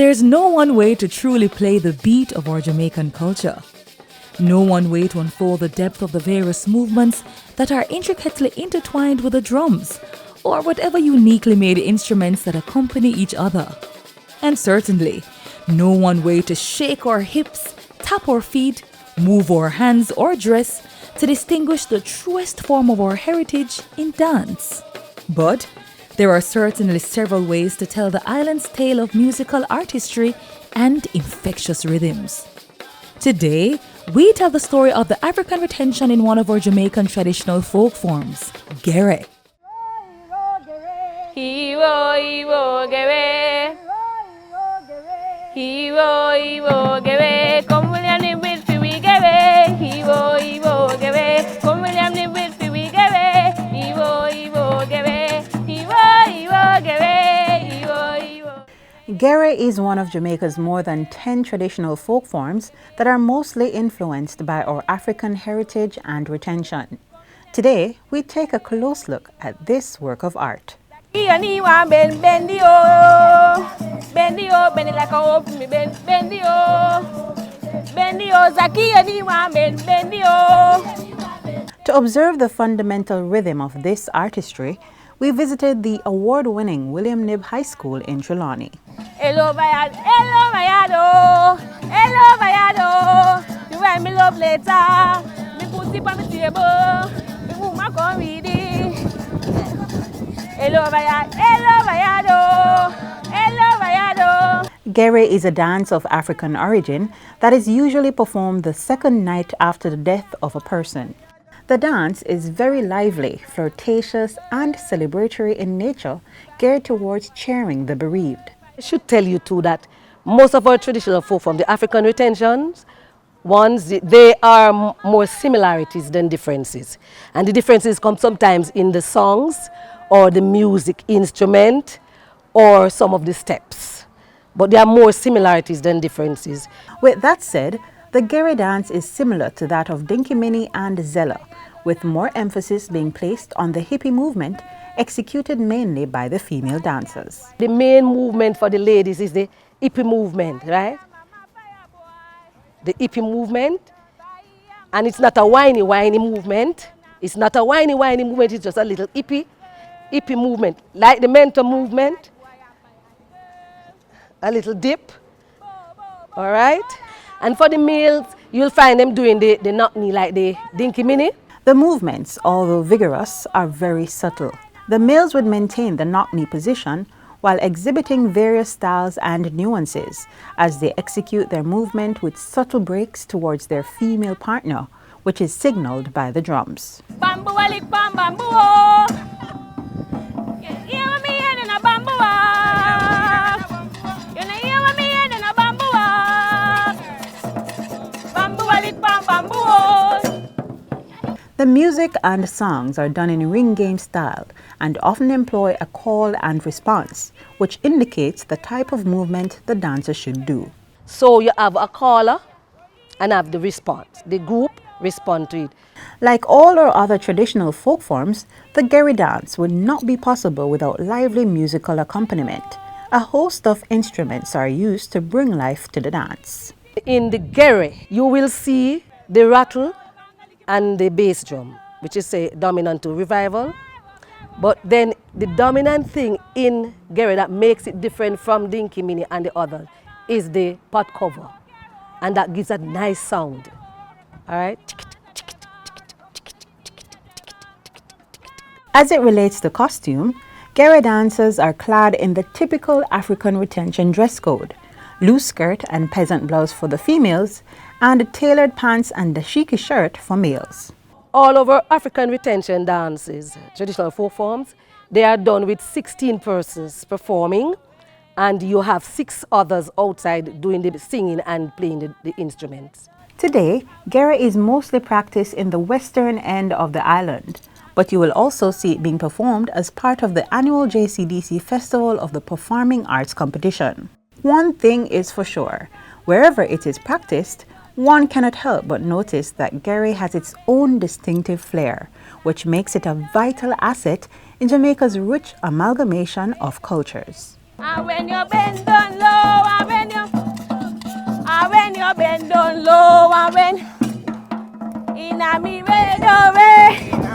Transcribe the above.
There's no one way to truly play the beat of our Jamaican culture. No one way to unfold the depth of the various movements that are intricately intertwined with the drums, or whatever uniquely made instruments that accompany each other. And certainly, no one way to shake our hips, tap our feet, move our hands or dress to distinguish the truest form of our heritage in dance. But there are certainly several ways to tell the island's tale of musical artistry and infectious rhythms. Today, we tell the story of the African retention in one of our Jamaican traditional folk forms, Gerry. Come William live with fi we Gerry. Come William live with fi we Gerry. Gerry is one of Jamaica's more than 10 traditional folk forms that are mostly influenced by our African heritage and retention. Today, we take a close look at this work of art. Bendy like a open me bendy Zaki anyone bendy. To observe the fundamental rhythm of this artistry, we visited the award-winning William Knibb High School in Trelawney. Hello Bayado. You want me love later. Me put it on the table. Me woman come read it. Hello Bayado. Gerry is a dance of African origin that is usually performed the second night after the death of a person. The dance is very lively, flirtatious, and celebratory in nature, geared towards cheering the bereaved. I should tell you too that most of our traditional folk from the African retentions, they are more similarities than differences. And the differences come sometimes in the songs or the music instrument or some of the steps. But there are more similarities than differences. With that said, the Gerry dance is similar to that of Dinky Minnie and Zella, with more emphasis being placed on the hippie movement, executed mainly by the female dancers. The main movement for the ladies is the hippie movement, right? The hippie movement, and it's not a whiny movement. It's not a whiny movement, it's just a little hippie movement, like the mentor movement, a little dip, all right? And for the males, you'll find them doing the knock knee like the Dinky Minnie. The movements, although vigorous, are very subtle. The males would maintain the knock knee position while exhibiting various styles and nuances as they execute their movement with subtle breaks towards their female partner, which is signaled by the drums. Bamboo alik bam bamboo. You hear me in a bamboo. You hear me in a bamboo. Bamboo alik bam bamboo. The music and songs are done in ring game style and often employ a call and response, which indicates the type of movement the dancer should do. So you have a caller and have the response. The group respond to it. Like all our other traditional folk forms, the Gerry dance would not be possible without lively musical accompaniment. A host of instruments are used to bring life to the dance. In the Gerry, you will see the rattle and the bass drum, which is a dominant to revival. But then the dominant thing in Gerry that makes it different from Dinky Minnie and the others is the pot cover. And that gives a nice sound. All right? As it relates to costume, Gerry dancers are clad in the typical African retention dress code, loose skirt and peasant blouse for the females, and tailored pants and dashiki shirt for males. All over African retention dances, traditional folk forms, they are done with 16 persons performing, and you have 6 others outside doing the singing and playing the instruments. Today, Gerry is mostly practiced in the western end of the island, but you will also see it being performed as part of the annual JCDC Festival of the Performing Arts competition. One thing is for sure, wherever it is practiced, one cannot help but notice that Gerry has its own distinctive flair, which makes it a vital asset in Jamaica's rich amalgamation of cultures. And when you bend down low, down low and when in a me radio way.